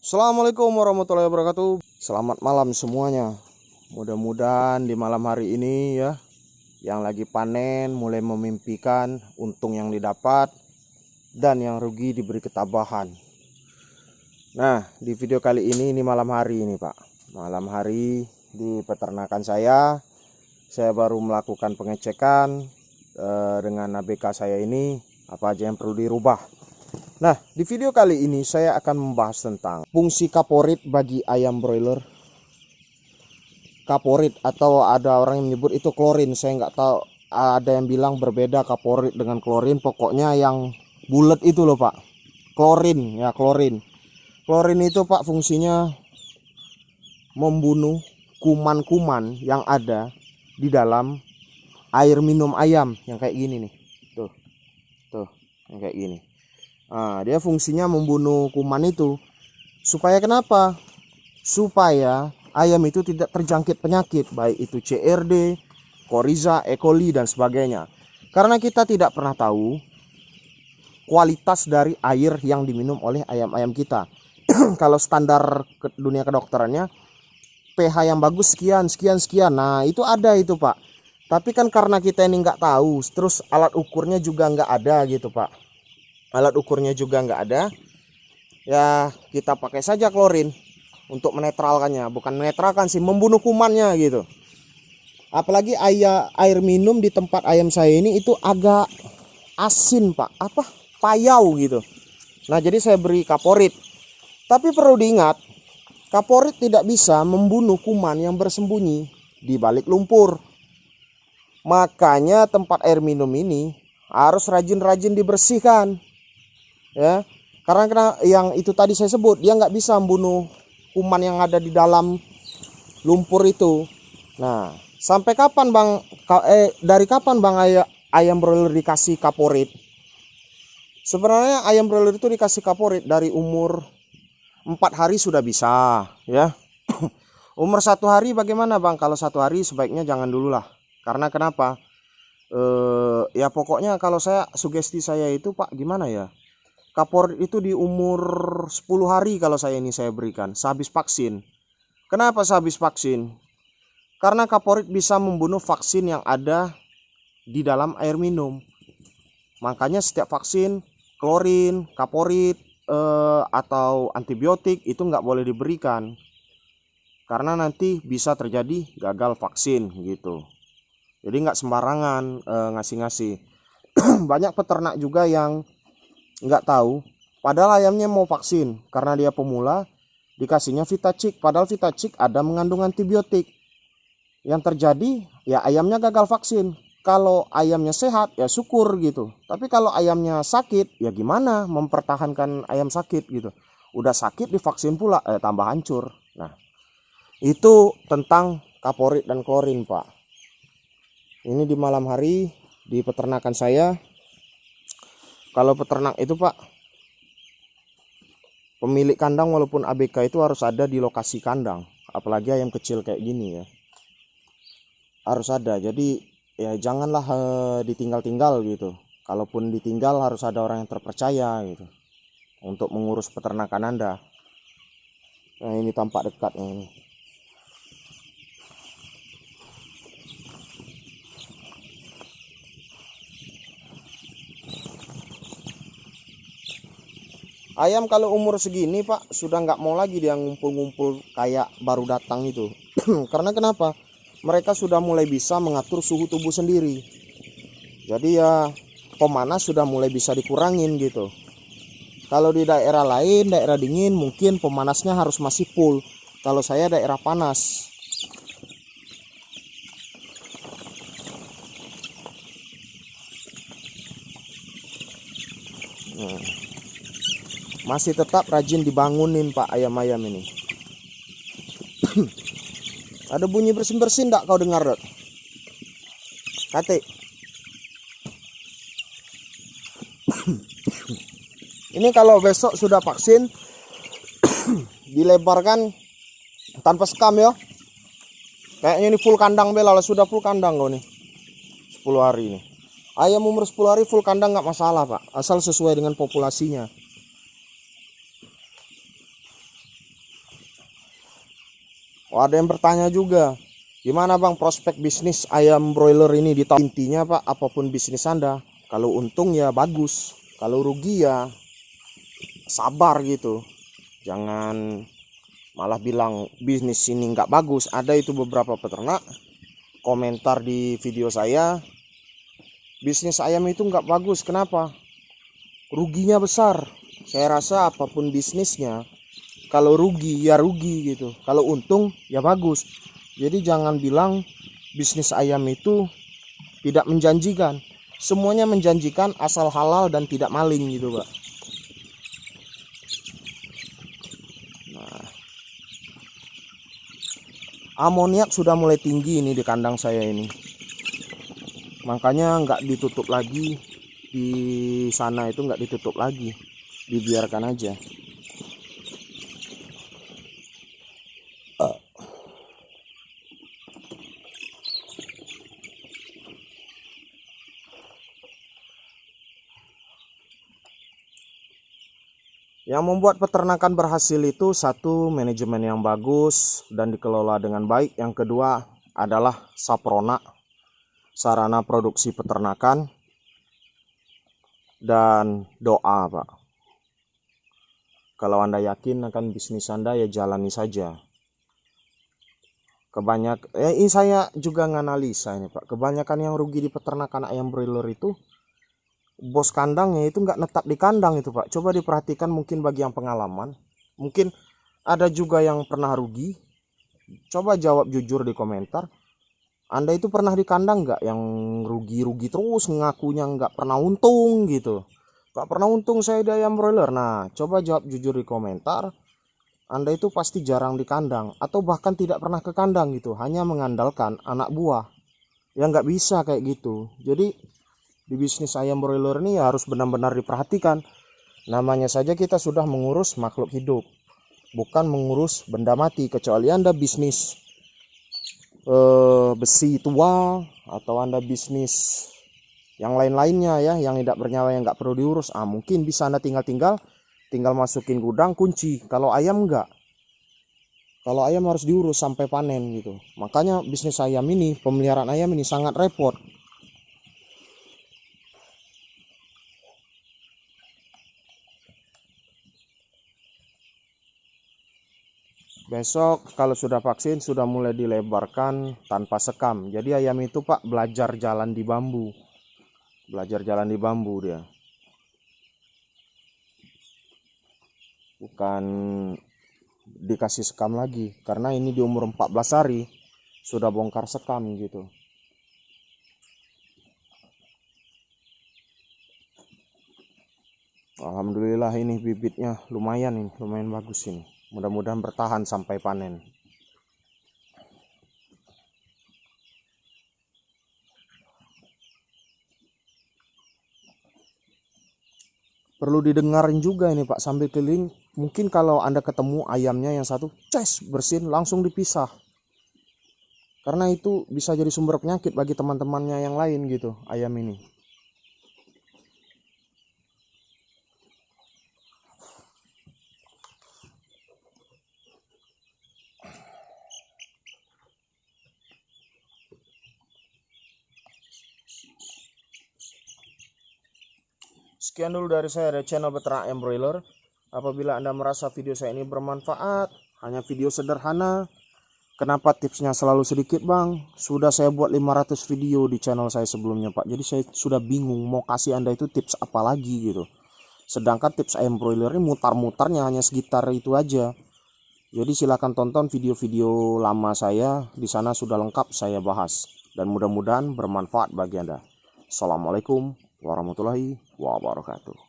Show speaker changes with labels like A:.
A: Assalamualaikum warahmatullahi wabarakatuh. Selamat malam semuanya. Mudah-mudahan di malam hari ini ya, yang lagi panen mulai memimpikan untung yang didapat dan yang rugi diberi ketabahan. Nah, di video kali ini malam hari ini Pak. Malam hari di peternakan saya baru melakukan pengecekan dengan ABK saya ini, apa aja yang perlu dirubah. Nah, di video kali ini saya akan membahas tentang fungsi kaporit bagi ayam broiler. Kaporit atau ada orang yang menyebut itu klorin, saya nggak tahu. Ada yang bilang berbeda kaporit dengan klorin. Pokoknya yang bulat itu loh Pak, klorin ya, klorin. Klorin itu Pak fungsinya membunuh kuman-kuman yang ada di dalam air minum ayam yang kayak gini nih. Tuh, yang kayak gini. Nah, dia fungsinya membunuh kuman itu. Supaya kenapa? Supaya ayam itu tidak terjangkit penyakit, baik itu CRD, Coryza, E. coli dan sebagainya. Karena kita tidak pernah tahu kualitas dari air yang diminum oleh ayam-ayam kita. Kalau standar dunia kedokterannya pH yang bagus sekian. Nah, itu ada itu Pak. Tapi kan karena kita ini nggak tahu, terus alat ukurnya juga nggak ada gitu Pak. Alat ukurnya juga nggak ada, ya kita pakai saja klorin untuk menetralkannya. Bukan menetralkan sih, membunuh kumannya gitu. Apalagi air minum di tempat ayam saya ini itu agak asin Pak, payau gitu. Nah, jadi saya beri kaporit. Tapi perlu diingat, kaporit tidak bisa membunuh kuman yang bersembunyi di balik lumpur. Makanya tempat air minum ini harus rajin-rajin dibersihkan ya, karena yang itu tadi saya sebut, dia nggak bisa membunuh kuman yang ada di dalam lumpur itu. Nah, sampai kapan Bang, dari kapan Bang ayam broiler dikasih kaporit? Sebenarnya ayam broiler itu dikasih kaporit dari umur 4 hari sudah bisa ya. Umur 1 hari bagaimana Bang? Kalau 1 hari sebaiknya jangan dulu lah. Karena kenapa? Ya pokoknya kalau sugesti saya itu Pak, gimana ya, kaporit itu di umur 10 hari kalau saya berikan sehabis vaksin. Kenapa sehabis vaksin? Karena kaporit bisa membunuh vaksin yang ada di dalam air minum. Makanya setiap vaksin klorin, kaporit atau antibiotik itu nggak boleh diberikan. Karena nanti bisa terjadi gagal vaksin gitu. Jadi nggak sembarangan ngasih-ngasih. Banyak peternak juga yang nggak tahu, padahal ayamnya mau vaksin, karena dia pemula dikasihnya Vitacik, padahal Vitacik ada mengandung antibiotik. Yang terjadi ya ayamnya gagal vaksin. Kalau ayamnya sehat ya syukur gitu, tapi kalau ayamnya sakit ya gimana mempertahankan ayam sakit gitu. Udah sakit divaksin pula, tambah hancur. Nah, itu tentang kaporit dan klorin Pak. Ini di malam hari di peternakan saya. Kalau peternak itu Pak, pemilik kandang walaupun ABK itu harus ada di lokasi kandang. Apalagi ayam kecil kayak gini ya, harus ada. Jadi ya janganlah ditinggal-tinggal gitu. Kalaupun ditinggal harus ada orang yang terpercaya gitu untuk mengurus peternakan Anda. Nah, ini tampak dekatnya ini. Ayam kalau umur segini Pak sudah nggak mau lagi dia ngumpul-ngumpul kayak baru datang itu. Karena kenapa? Mereka sudah mulai bisa mengatur suhu tubuh sendiri. Jadi ya pemanas sudah mulai bisa dikurangin gitu. Kalau di daerah lain, daerah dingin, mungkin pemanasnya harus masih full. Kalau saya daerah panas. Nah, masih tetap rajin dibangunin Pak ayam-ayam ini. Ada bunyi bersin-bersin enggak kau dengar, Dot? Kate. Ini kalau besok sudah vaksin dilebarkan tanpa sekam ya. Kayaknya ini full kandang bela, sudah full kandang loh nih. 10 hari ini. Ayam umur 10 hari full kandang nggak masalah Pak, asal sesuai dengan populasinya. Oh, ada yang bertanya juga, gimana Bang prospek bisnis ayam broiler ini di tahun? Intinya Pak, apapun bisnis Anda, kalau untung ya bagus, kalau rugi ya sabar gitu. Jangan malah bilang bisnis ini nggak bagus. Ada itu beberapa peternak komentar di video saya, bisnis ayam itu nggak bagus. Kenapa? Ruginya besar. Saya rasa apapun bisnisnya, kalau rugi ya rugi gitu, kalau untung ya bagus. Jadi jangan bilang bisnis ayam itu tidak menjanjikan. Semuanya menjanjikan asal halal dan tidak maling gitu Pak. Nah, amoniak sudah mulai tinggi ini di kandang saya ini, makanya nggak ditutup lagi. Di sana itu nggak ditutup lagi, dibiarkan aja. Yang membuat peternakan berhasil itu satu, manajemen yang bagus dan dikelola dengan baik. Yang kedua adalah saprona, sarana produksi peternakan, dan doa Pak. Kalau Anda yakin akan bisnis Anda ya jalani saja. Ini saya juga nganalisa ini Pak, kebanyakan yang rugi di peternakan ayam broiler itu bos kandangnya itu nggak netap di kandang itu Pak. Coba diperhatikan, mungkin bagi yang pengalaman, mungkin ada juga yang pernah rugi. Coba jawab jujur di komentar, Anda itu pernah di kandang nggak yang rugi-rugi terus ngakunya nggak pernah untung gitu. Nggak pernah untung saya di ayam broiler. Nah coba jawab jujur di komentar, Anda itu pasti jarang di kandang atau bahkan tidak pernah ke kandang gitu, hanya mengandalkan anak buah. Ya nggak bisa kayak gitu. Jadi di bisnis ayam broiler ini harus benar-benar diperhatikan. Namanya saja kita sudah mengurus makhluk hidup, bukan mengurus benda mati. Kecuali Anda bisnis besi tua atau Anda bisnis yang lain-lainnya ya, yang tidak bernyawa, yang nggak perlu diurus. Mungkin bisa Anda tinggal masukin gudang, kunci. Kalau ayam enggak. Kalau ayam harus diurus sampai panen gitu. Makanya bisnis ayam ini, pemeliharaan ayam ini sangat repot. Besok kalau sudah vaksin sudah mulai dilebarkan tanpa sekam. Jadi ayam itu Pak belajar jalan di bambu. Belajar jalan di bambu dia. Bukan dikasih sekam lagi. Karena ini di umur 14 hari sudah bongkar sekam gitu. Alhamdulillah ini bibitnya lumayan ini, lumayan bagus ini. Mudah-mudahan bertahan sampai panen. Perlu didengarin juga ini Pak sambil keliling. Mungkin kalau Anda ketemu ayamnya yang satu, bersihin langsung dipisah. Karena itu bisa jadi sumber penyakit bagi teman-temannya yang lain gitu, ayam ini. Sekian dulu dari saya dari channel Peternak Ayam Broiler. Apabila Anda merasa video saya ini bermanfaat, hanya video sederhana, kenapa tipsnya selalu sedikit Bang? Sudah saya buat 500 video di channel saya sebelumnya Pak. Jadi saya sudah bingung mau kasih Anda itu tips apa lagi gitu. Sedangkan tips ayam broiler ini mutar-mutarnya hanya sekitar itu aja. Jadi silakan tonton video-video lama saya, di sana sudah lengkap saya bahas. Dan mudah-mudahan bermanfaat bagi Anda. Assalamualaikum warahmatullahi wabarakatuh.